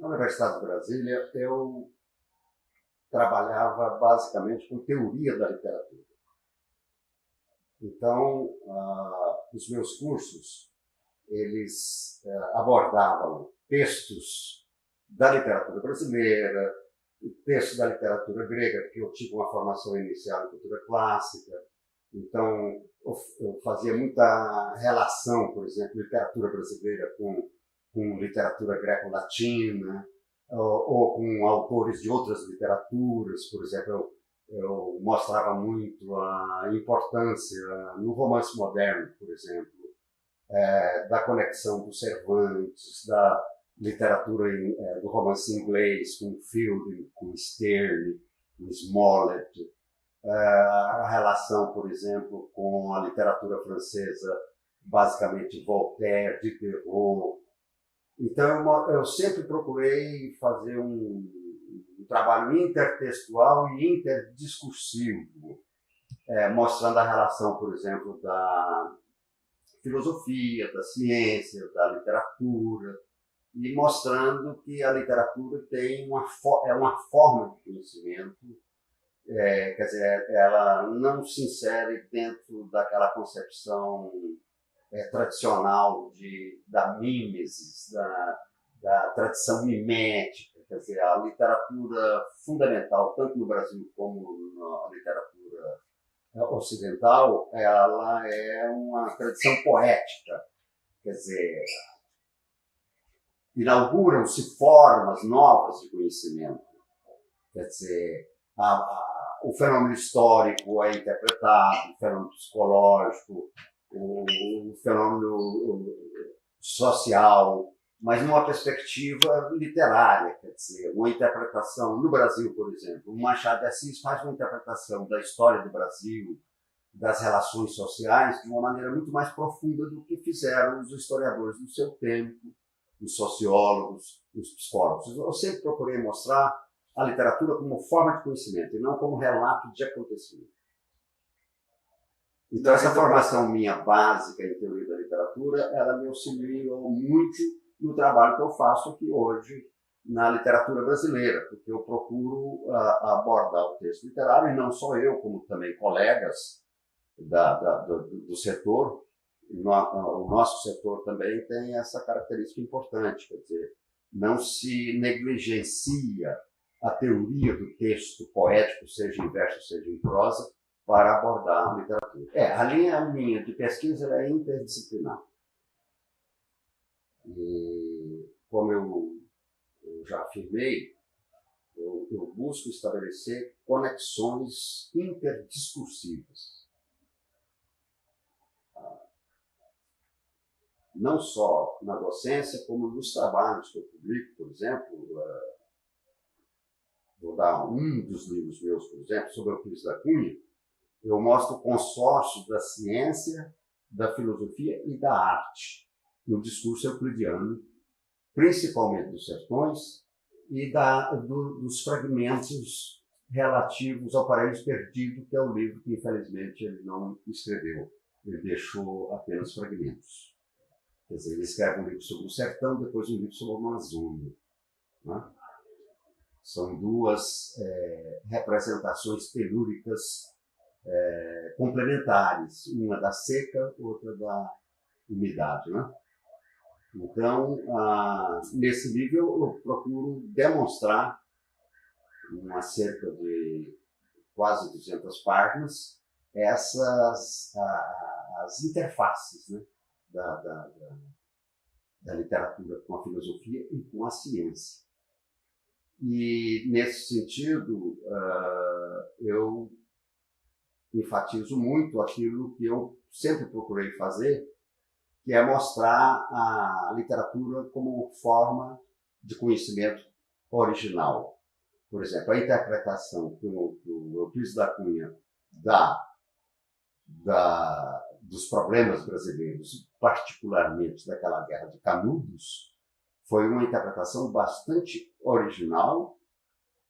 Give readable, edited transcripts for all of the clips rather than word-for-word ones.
Na Universidade de Brasília, eu trabalhava basicamente com teoria da literatura. Então, os meus cursos, eles abordavam textos da literatura brasileira, textos da literatura grega, porque eu tive uma formação inicial em cultura clássica. Então, eu fazia muita relação, por exemplo, literatura brasileira com literatura greco-latina, ou com autores de outras literaturas. Por exemplo, eu mostrava muito a importância, no romance moderno, por exemplo, da conexão do Cervantes, da literatura do romance inglês, com Fielding, com Sterne, com Smollett, a relação, por exemplo, com a literatura francesa, basicamente Voltaire, Diderot. Então, eu sempre procurei fazer um trabalho intertextual e interdiscursivo, mostrando a relação, por exemplo, da filosofia, da ciência, da literatura, e mostrando que a literatura tem uma forma de conhecimento, quer dizer, ela não se insere dentro daquela concepção tradicional da mimesis, da tradição mimética. Quer dizer, a literatura fundamental, tanto no Brasil como na literatura ocidental, ela é uma tradição poética. Quer dizer, inauguram-se formas novas de conhecimento. Quer dizer, o fenômeno histórico é interpretado, o fenômeno psicológico, o fenômeno social, mas numa perspectiva literária. Quer dizer, uma interpretação, no Brasil, por exemplo, o Machado de Assis faz uma interpretação da história do Brasil, das relações sociais, de uma maneira muito mais profunda do que fizeram os historiadores do seu tempo, os sociólogos, os psicólogos. Eu sempre procurei mostrar a literatura como forma de conhecimento e não como relato de acontecimento. Então, essa formação minha básica em teoria da literatura, ela me auxiliou muito no trabalho que eu faço aqui hoje na literatura brasileira, porque eu procuro abordar o texto literário, e não só eu, como também colegas do setor. O nosso setor também tem essa característica importante, quer dizer, não se negligencia a teoria do texto poético, seja em verso, seja em prosa, para abordar a literatura. A linha minha de pesquisa é interdisciplinar. E, como eu já afirmei, eu busco estabelecer conexões interdiscursivas. Não só na docência, como nos trabalhos que eu publico, por exemplo. Vou dar um dos livros meus, por exemplo, sobre Euclides da Cunha. Eu mostro o consórcio da ciência, da filosofia e da arte no discurso euclidiano, principalmente dos sertões e dos fragmentos relativos ao Paraíso Perdido, que é o livro que, infelizmente, ele não escreveu. Ele deixou apenas fragmentos. Quer dizer, ele escreve um livro sobre o sertão, depois um livro sobre a Amazônia. Né? São duas representações telúricas complementares, uma da seca, outra da umidade. Né? Então, nesse livro eu procuro demonstrar, em cerca de quase 200 páginas, as interfaces, né, da literatura com a filosofia e com a ciência. E, nesse sentido, eu enfatizo muito aquilo que eu sempre procurei fazer, que é mostrar a literatura como forma de conhecimento original. Por exemplo, a interpretação que o Euclides da Cunha dá dos problemas brasileiros, particularmente daquela Guerra de Canudos, foi uma interpretação bastante original,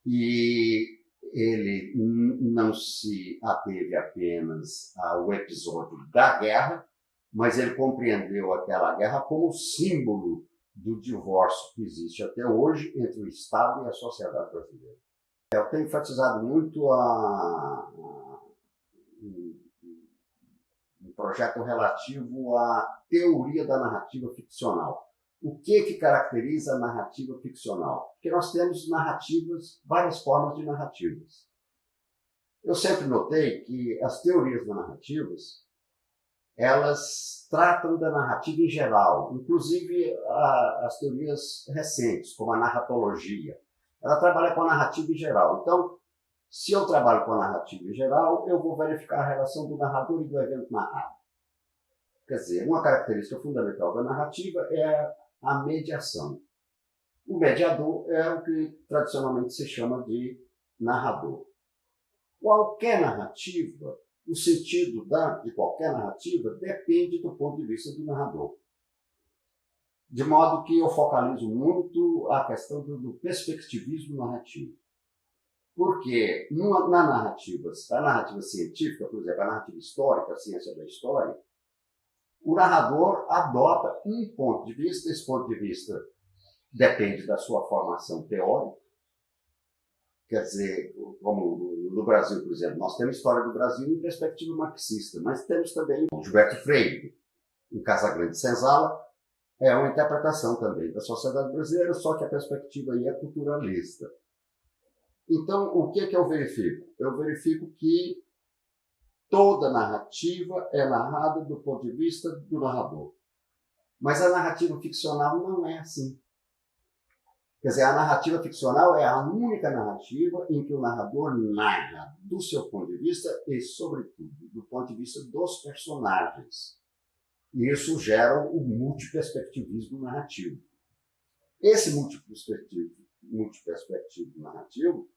e ele não se ateve apenas ao episódio da guerra, mas ele compreendeu aquela guerra como símbolo do divórcio que existe até hoje entre o Estado e a sociedade brasileira. Eu tenho enfatizado muito um projeto relativo à teoria da narrativa ficcional. O que caracteriza a narrativa ficcional? Porque nós temos narrativas, várias formas de narrativas. Eu sempre notei que as teorias das narrativas, elas tratam da narrativa em geral, inclusive as teorias recentes, como a narratologia. Ela trabalha com a narrativa em geral. Então, se eu trabalho com a narrativa em geral, eu vou verificar a relação do narrador e do evento narrado. Quer dizer, uma característica fundamental da narrativa é a mediação. O mediador é o que tradicionalmente se chama de narrador. Qualquer narrativa, o sentido de qualquer narrativa depende do ponto de vista do narrador. De modo que eu focalizo muito a questão do perspectivismo narrativo. Porque na narrativa científica, por exemplo, a narrativa histórica, a ciência da história, o narrador adota um ponto de vista, esse ponto de vista depende da sua formação teórica. Quer dizer, como no Brasil, por exemplo, nós temos história do Brasil em perspectiva marxista, mas temos também Gilberto Freire, em Casagrande Senzala, é uma interpretação também da sociedade brasileira, só que a perspectiva aí é culturalista. Então, o que eu verifico? Eu verifico que toda narrativa é narrada do ponto de vista do narrador. Mas a narrativa ficcional não é assim. Quer dizer, a narrativa ficcional é a única narrativa em que o narrador narra do seu ponto de vista e, sobretudo, do ponto de vista dos personagens. E isso gera o multiperspectivismo narrativo. Esse multiperspectivismo narrativo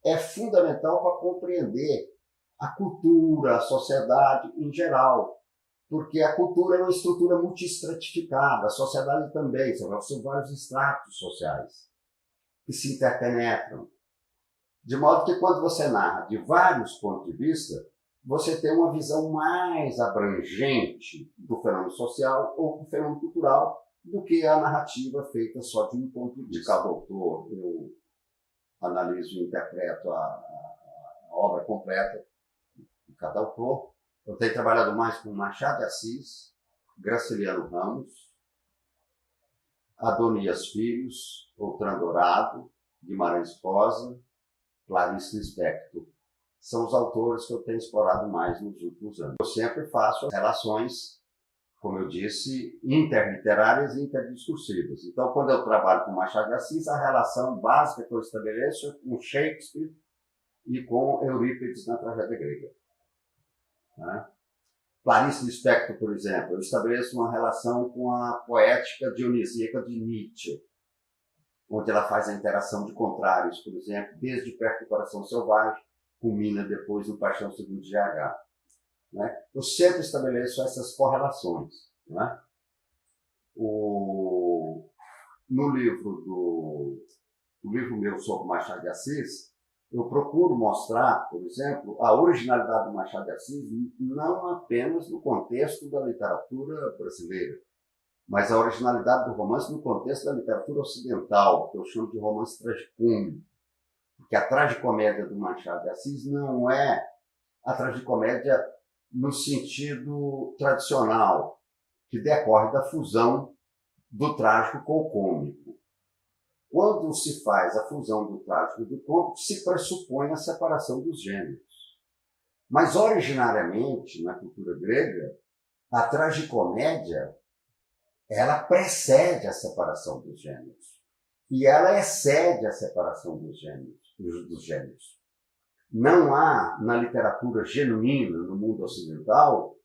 é fundamental para compreender a cultura, a sociedade em geral, porque a cultura é uma estrutura multiestratificada, a sociedade também, são vários estratos sociais que se interpenetram. De modo que quando você narra de vários pontos de vista, você tem uma visão mais abrangente do fenômeno social ou do fenômeno cultural do que a narrativa feita só de um ponto de vista. Cada autor, eu analiso e interpreto a obra completa de cada autor. Eu tenho trabalhado mais com Machado de Assis, Graciliano Ramos, Adonias Filhos, Outran Dourado, Guimarães Rosa, Clarice Lispector. São os autores que eu tenho explorado mais nos últimos anos. Eu sempre faço relações, como eu disse, interliterárias e interdiscursivas. Então, quando eu trabalho com Machado de Assis, a relação básica que eu estabeleço é com Shakespeare e com Eurípides na tragédia grega. Clarice Lispector, por exemplo, eu estabeleço uma relação com a poética dionisíaca de Nietzsche, onde ela faz a interação de contrários, por exemplo, desde Perto do Coração Selvagem, culmina depois no Paixão Segundo G.H. Eu sempre estabeleço essas correlações. No livro meu sobre Machado de Assis, eu procuro mostrar, por exemplo, a originalidade do Machado de Assis não apenas no contexto da literatura brasileira, mas a originalidade do romance no contexto da literatura ocidental, que eu chamo de romance tragicômico. Porque a tragicomédia do Machado de Assis não é a tragicomédia no sentido tradicional, que decorre da fusão do trágico com o cômico. Quando se faz a fusão do trágico e do cômico, se pressupõe a separação dos gêneros. Mas, originariamente, na cultura grega, a tragicomédia ela precede a separação dos gêneros. E ela excede a separação dos gêneros. Não há, na literatura genuína, no mundo ocidental,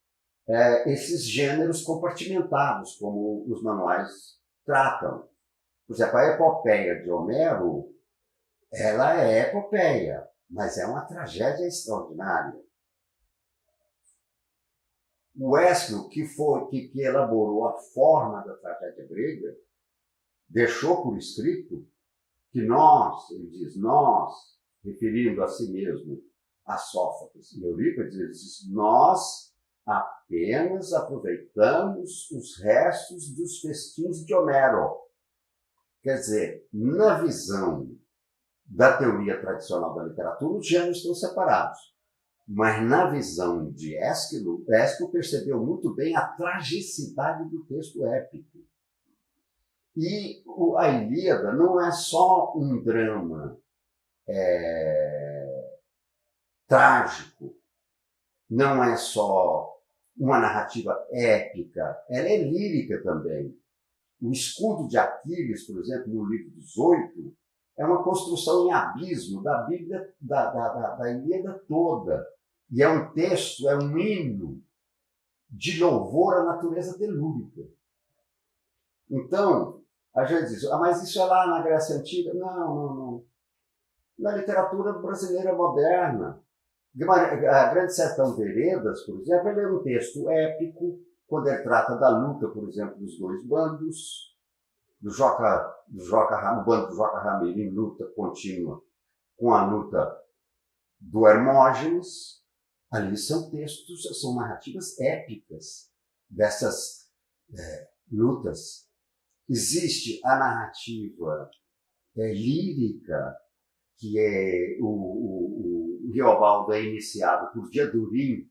esses gêneros compartimentados, como os manuais tratam. Por exemplo, a epopeia de Homero, ela é epopeia, mas é uma tragédia extraordinária. O Ésquilo, que elaborou a forma da tragédia grega, deixou por escrito que ele diz, referindo a si mesmo a Sófocles e Eurípides, ele diz, nós apenas aproveitamos os restos dos festins de Homero. Quer dizer, na visão da teoria tradicional da literatura, os gêneros estão separados. Mas na visão de Ésquilo percebeu muito bem a tragicidade do texto épico. E a Ilíada não é só um drama trágico, não é só uma narrativa épica, ela é lírica também. O escudo de Aquiles, por exemplo, no livro dos 8, é uma construção em abismo da Bíblia, da Ilíada toda. E é um texto, é um hino de louvor à natureza telúrica. Então, a gente diz, mas isso é lá na Grécia Antiga? Não. Na literatura brasileira moderna. A Grande Sertão Veredas, por exemplo, ele é um texto épico, quando ele trata da luta, por exemplo, dos dois bandos, o bando do Joca Ramiro em luta contínua com a luta do Hermógenes. Ali são textos, são narrativas épicas dessas lutas. Existe a narrativa lírica, que é o Riobaldo é iniciado por Diadorim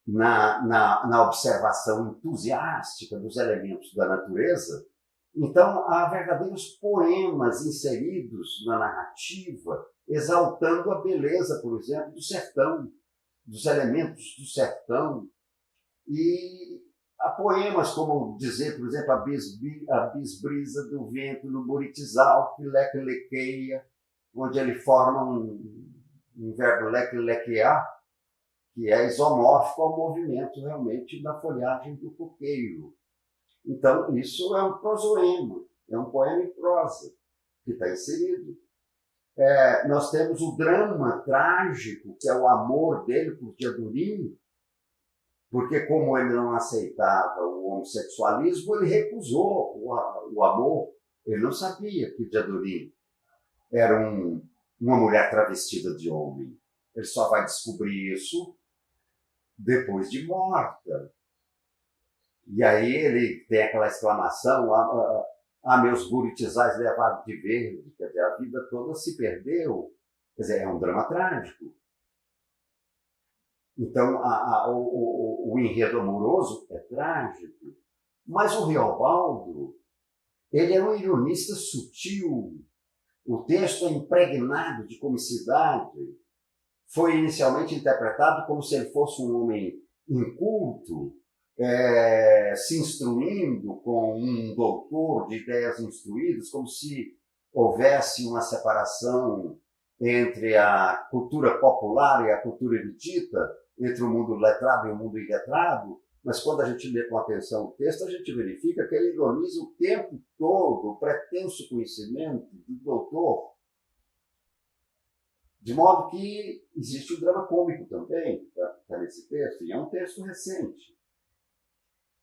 na observação entusiástica dos elementos da natureza. Então, há verdadeiros poemas inseridos na narrativa, exaltando a beleza, por exemplo, do sertão, dos elementos do sertão. E há poemas como dizer, por exemplo, a bisbrisa do vento no buritizal, que leque-lequeia, onde ele forma um verbo leque-lequear, que é isomórfico ao movimento realmente da folhagem do coqueiro. Então, isso é um prosoema, é um poema em prosa que está inserido. Nós temos o drama trágico, que é o amor dele por Diadorim, porque como ele não aceitava o homossexualismo, ele recusou o amor. Ele não sabia que Diadorim era uma mulher travestida de homem. Ele só vai descobrir isso depois de morta. E aí ele tem aquela exclamação, meus buritizais levados de verde, quer dizer, a vida toda se perdeu. Quer dizer, é um drama trágico. Então, o enredo amoroso é trágico. Mas o Riobaldo, ele é um ironista sutil. O texto é impregnado de comicidade. Foi inicialmente interpretado como se ele fosse um homem inculto, se instruindo com um doutor de ideias instruídas, como se houvesse uma separação entre a cultura popular e a cultura erudita, entre o mundo letrado e o mundo iletrado. Mas quando a gente lê com atenção o texto, a gente verifica que ele ironiza o tempo todo o pretenso conhecimento do doutor, de modo que existe o drama cômico também nesse texto, e é um texto recente.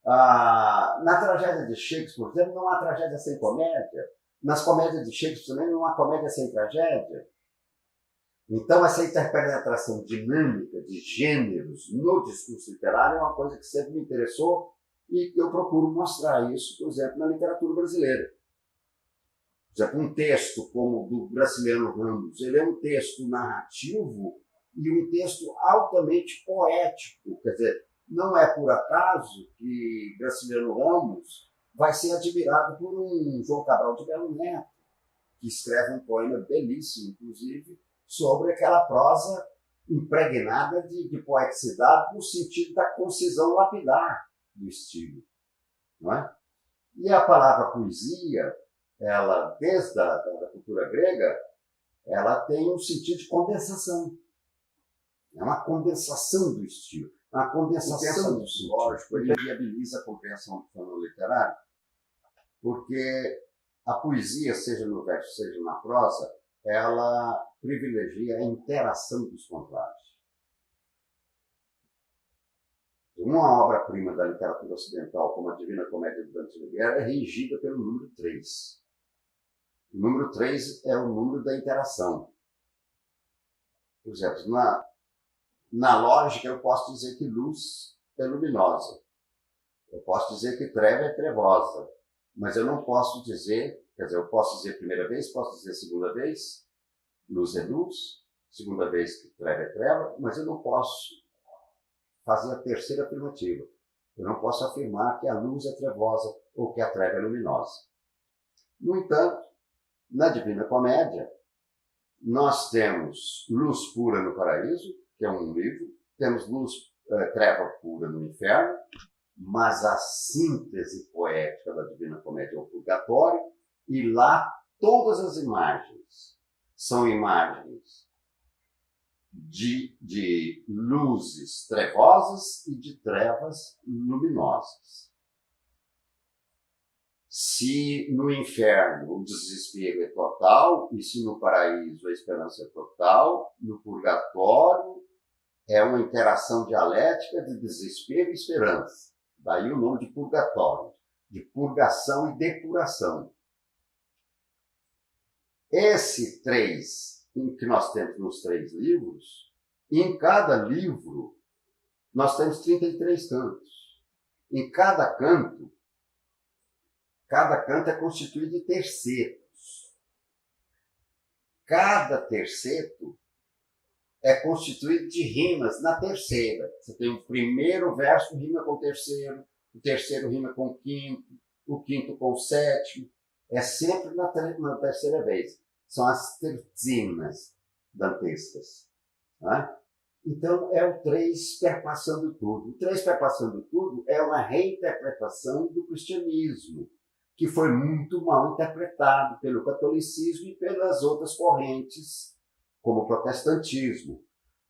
Na tragédia de Shakespeare, por exemplo, não há tragédia sem comédia. Nas comédias de Shakespeare também não há comédia sem tragédia. Então, essa interpretação dinâmica de gêneros no discurso literário é uma coisa que sempre me interessou e eu procuro mostrar isso, por exemplo, na literatura brasileira. Por exemplo, um texto como o do Graciliano Ramos, ele é um texto narrativo e um texto altamente poético. Quer dizer, não é por acaso que Graciliano Ramos vai ser admirado por um João Cabral de Melo Neto, que escreve um poema belíssimo, inclusive, sobre aquela prosa impregnada de poeticidade no sentido da concisão lapidar do estilo. Não é? E a palavra poesia, ela, desde a da cultura grega, ela tem um sentido de condensação. É uma condensação do estilo, uma condensação do sentido. Lógico, ele viabiliza a compreensão do fenômeno literário, porque a poesia, seja no verso, seja na prosa, ela privilegia a interação dos contrários. Uma obra-prima da literatura ocidental, como a Divina Comédia de Dante Alighieri, é regida pelo número 3. O número 3 é o número da interação. Por exemplo, na lógica, eu posso dizer que luz é luminosa. Eu posso dizer que treva é trevosa, mas eu não posso dizer, quer dizer, eu posso dizer primeira vez, posso dizer segunda vez, luz é luz, segunda vez que treva é treva, mas eu não posso fazer a terceira afirmativa. Eu não posso afirmar que a luz é trevosa ou que a treva é luminosa. No entanto, na Divina Comédia, nós temos luz pura no paraíso, que é um livro, temos treva pura no inferno, mas a síntese poética da Divina Comédia é o purgatório, e lá todas as imagens são imagens de luzes trevosas e de trevas luminosas. Se no inferno o desespero é total, e se no paraíso a esperança é total, no purgatório é uma interação dialética de desespero e esperança. Daí o nome de purgatório, de purgação e depuração. Esse três, que nós temos nos 3 livros, em cada livro nós temos 33 cantos. Em cada canto é constituído de tercetos. Cada terceto é constituído de rimas na terceira. Você tem o primeiro verso rima com o terceiro rima com o quinto com o sétimo. É sempre na terceira vez. São as terzinas dantescas. Né? Então, é o 3 perpassando tudo. O 3 perpassando tudo é uma reinterpretação do cristianismo, que foi muito mal interpretado pelo catolicismo e pelas outras correntes, como o protestantismo,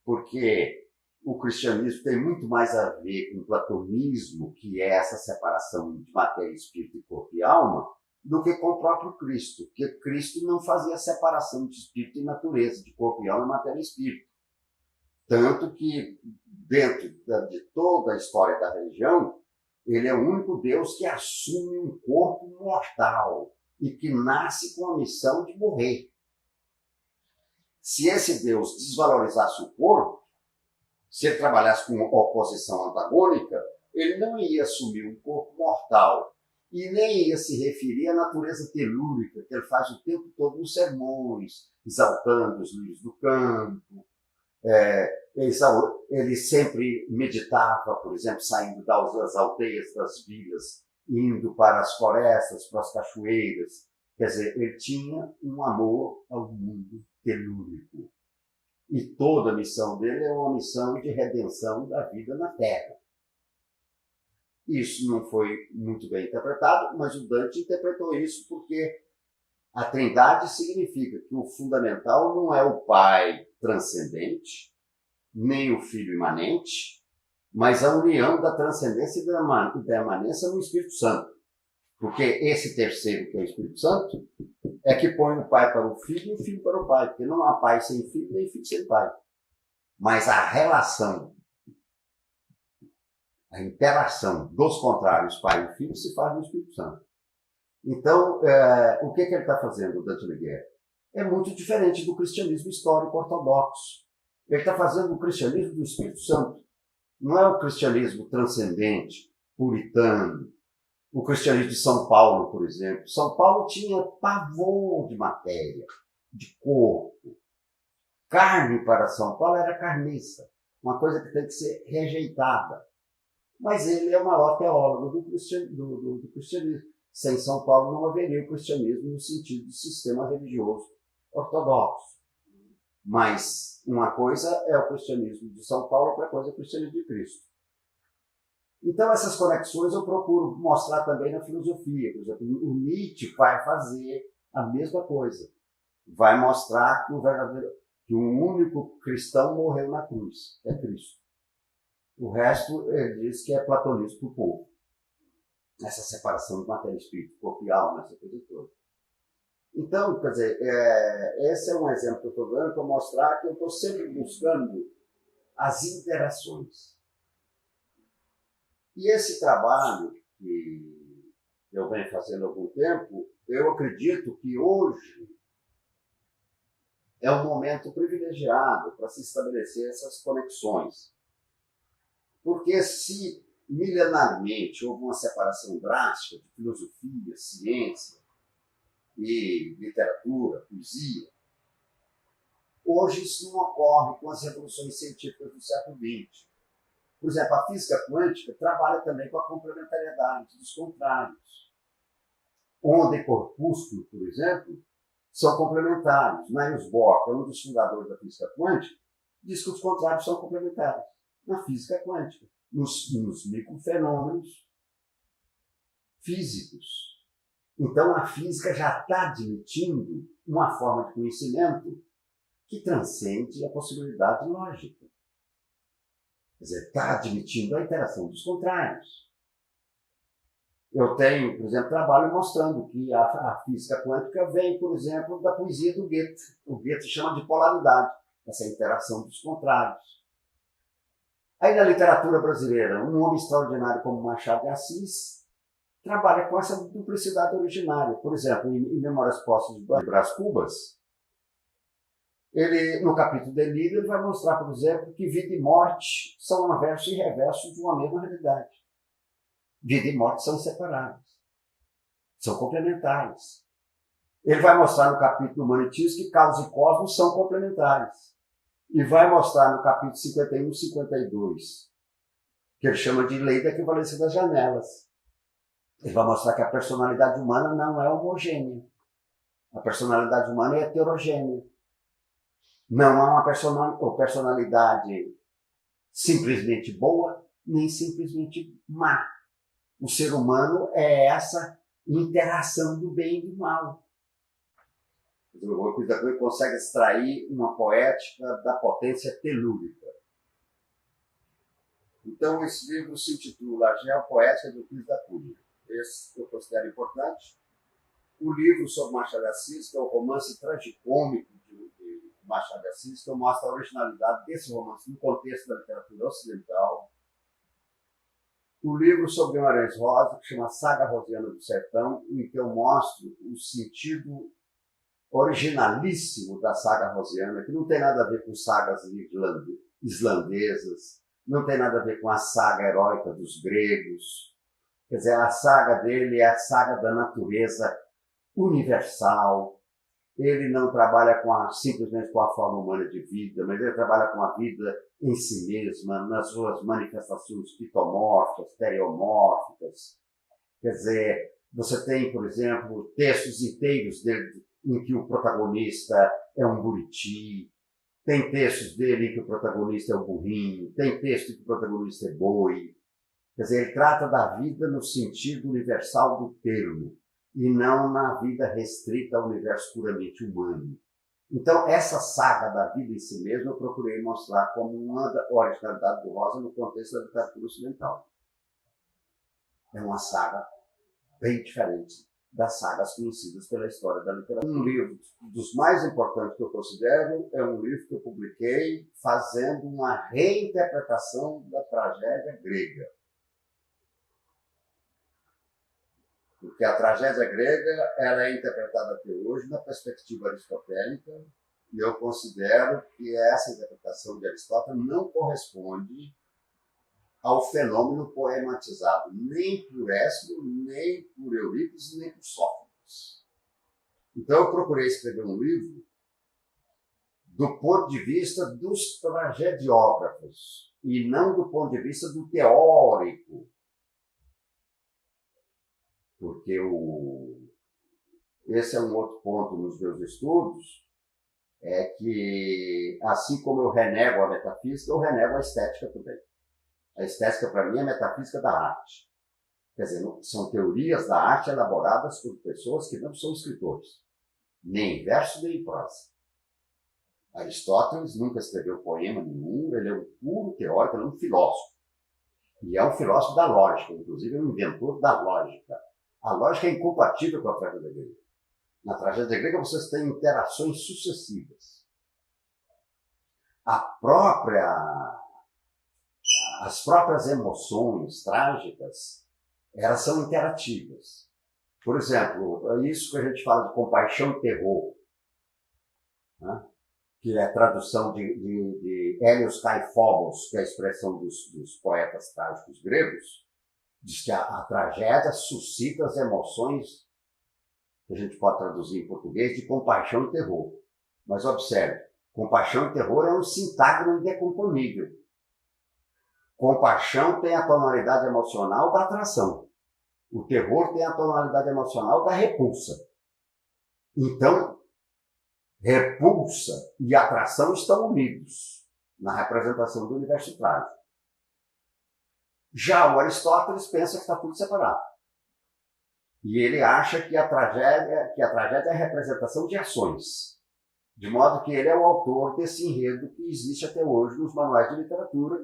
porque o cristianismo tem muito mais a ver com o platonismo, que é essa separação de matéria, espírito, corpo e alma, do que com o próprio Cristo, porque Cristo não fazia separação de espírito e natureza, de corpo e alma, matéria e espírito. Tanto que, dentro de toda a história da religião, ele é o único Deus que assume um corpo mortal e que nasce com a missão de morrer. Se esse Deus desvalorizasse o corpo, se ele trabalhasse com oposição antagônica, ele não ia assumir um corpo mortal e nem ia se referir à natureza telúrica que ele faz o tempo todo nos sermões, exaltando os lírios do campo. Ele sempre meditava, por exemplo, saindo das aldeias, das vilas, indo para as florestas, para as cachoeiras. Quer dizer, ele tinha um amor ao mundo telúrico. E toda a missão dele é uma missão de redenção da vida na Terra. Isso não foi muito bem interpretado, mas o Dante interpretou isso porque a Trindade significa que o fundamental não é o Pai transcendente, nem o Filho imanente, mas a união da transcendência e da imanência no Espírito Santo. Porque esse terceiro, que é o Espírito Santo, é que põe o Pai para o Filho e o Filho para o Pai, porque não há Pai sem Filho, nem Filho sem Pai. Mas a relação, a interação dos contrários, Pai e Filho, se faz no Espírito Santo. Então, o que ele está fazendo, Dante Alighieri? É muito diferente do cristianismo histórico ortodoxo. Ele está fazendo o cristianismo do Espírito Santo. Não é o cristianismo transcendente, puritano. O cristianismo de São Paulo, por exemplo. São Paulo tinha pavor de matéria, de corpo. Carne para São Paulo era carniça, uma coisa que tem que ser rejeitada. Mas ele é o maior teólogo do cristianismo. Sem São Paulo não haveria o cristianismo no sentido de sistema religioso ortodoxo. Mas uma coisa é o cristianismo de São Paulo, outra coisa é o cristianismo de Cristo. Então, essas conexões eu procuro mostrar também na filosofia. Por exemplo, o Nietzsche vai fazer a mesma coisa. Vai mostrar que um único cristão morreu na cruz, é Cristo. O resto, ele diz que é platonismo para o povo. Essa separação de matéria e espírito, corpo e alma, essa coisa toda. Então, quer dizer, esse é um exemplo que eu estou dando para mostrar que eu estou sempre buscando as interações. E esse trabalho que eu venho fazendo há algum tempo, eu acredito que hoje é um momento privilegiado para se estabelecer essas conexões. Porque se milenarmente houve uma separação drástica de filosofia, ciência e literatura, poesia, hoje isso não ocorre com as revoluções científicas do século XX. Por exemplo, a física quântica trabalha também com a complementariedade dos contrários. Onda e corpúsculo, por exemplo, são complementares. Niels Bohr, que é um dos fundadores da física quântica, diz que os contrários são complementares na física quântica, nos microfenômenos físicos. Então, a física já está admitindo uma forma de conhecimento que transcende a possibilidade lógica. Quer dizer, está admitindo a interação dos contrários. Eu tenho, por exemplo, trabalho mostrando que a física quântica vem, por exemplo, da poesia do Goethe. O Goethe chama de polaridade, essa interação dos contrários. Aí, na literatura brasileira, um homem extraordinário como Machado de Assis trabalha com essa duplicidade originária. Por exemplo, em Memórias Póstumas de Brás Cubas, ele, no capítulo Delírio, ele vai mostrar, por exemplo, que vida e morte são averso e reverso de uma mesma realidade. Vida e morte são separadas, são complementares. Ele vai mostrar no capítulo Humanities que causa e cosmos são complementares. E vai mostrar no capítulo 51 e 52, que ele chama de lei da equivalência das janelas. Ele vai mostrar que a personalidade humana não é homogênea. A personalidade humana é heterogênea. Não há uma personalidade simplesmente boa, nem simplesmente má. O ser humano é essa interação do bem e do mal. O Euclides consegue extrair uma poética da potência telúrica. Então, esse livro se intitula A Geopoética do Euclides da Cunha. Esse eu considero importante. O livro sobre Machado de Assis, que é o romance tragicômico de Machado de Assis, que mostra a originalidade desse romance no contexto da literatura ocidental. O livro sobre Guimarães Rosa, que chama Saga Rosiana do Sertão, em que eu mostro o sentido originalíssimo da saga rosiana, que não tem nada a ver com sagas islandesas, não tem nada a ver com a saga heróica dos gregos. Quer dizer, a saga dele é a saga da natureza universal. Ele não trabalha simplesmente com a forma humana de vida, mas ele trabalha com a vida em si mesma, nas suas manifestações fitomórficas, teriomórficas. Quer dizer, você tem, por exemplo, textos inteiros dele em que o protagonista é um buriti, tem textos dele em que o protagonista é um burrinho, tem texto em que o protagonista é boi. Quer dizer, ele trata da vida no sentido universal do termo, e não na vida restrita ao universo puramente humano. Então, essa saga da vida em si mesma eu procurei mostrar como uma originalidade do Rosa no contexto da literatura ocidental. É uma saga bem diferente das sagas conhecidas pela história da literatura. Um livro dos mais importantes que eu considero é um livro que eu publiquei fazendo uma reinterpretação da tragédia grega. Porque a tragédia grega ela é interpretada até hoje na perspectiva aristotélica, e eu considero que essa interpretação de Aristóteles não corresponde ao fenômeno poematizado, nem por Ésquilo, nem por Eurípides, nem por Sófocles. Então eu procurei escrever um livro do ponto de vista dos tragediógrafos, e não do ponto de vista do teórico. Porque esse é um outro ponto nos meus estudos, é que, assim como eu renego a metafísica, eu renego a estética também. A estética, para mim, é a metafísica da arte. Quer dizer, são teorias da arte elaboradas por pessoas que não são escritores, nem em verso, nem em prosa. Aristóteles nunca escreveu poema nenhum, ele é um puro teórico, ele é um filósofo. E é um filósofo da lógica, inclusive é um inventor da lógica. A lógica é incompatível com a tragédia grega. Na tragédia grega vocês têm interações sucessivas. As próprias emoções trágicas, elas são interativas. Por exemplo, isso que a gente fala de compaixão e terror, né? Que é a tradução de de Hélios Caifobos, que é a expressão dos poetas trágicos gregos, diz que a tragédia suscita as emoções, que a gente pode traduzir em português, de compaixão e terror. Mas observe, compaixão e terror é um sintagma indecomponível. Compaixão tem a tonalidade emocional da atração. O terror tem a tonalidade emocional da repulsa. Então, repulsa e atração estão unidos na representação do universo trágico. Já o Aristóteles pensa que está tudo separado. E ele acha que a tragédia é a representação de ações. De modo que ele é o autor desse enredo que existe até hoje nos manuais de literatura,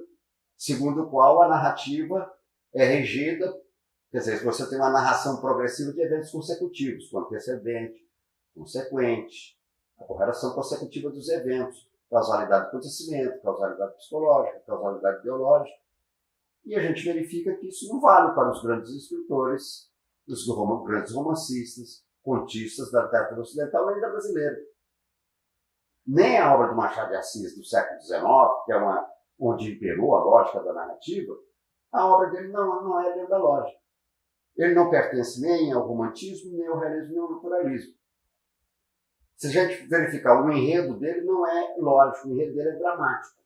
segundo o qual a narrativa é regida, quer dizer, você tem uma narração progressiva de eventos consecutivos, com antecedente, consequente, a correlação consecutiva dos eventos, causalidade do acontecimento, causalidade psicológica, causalidade ideológica. E a gente verifica que isso não vale para os grandes escritores, os grandes romancistas, contistas da literatura ocidental nem da brasileira. Nem a obra do Machado de Assis do século XIX, que é onde imperou a lógica da narrativa, a obra dele não é dentro da lógica. Ele não pertence nem ao romantismo, nem ao realismo, nem ao naturalismo. Se a gente verificar, o enredo dele não é lógico, o enredo dele é dramático.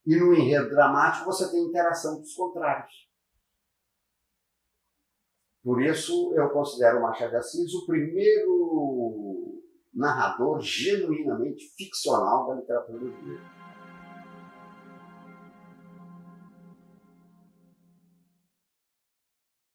E no enredo dramático você tem interação dos contrários. Por isso eu considero o Machado de Assis o primeiro narrador genuinamente ficcional da literatura brasileira.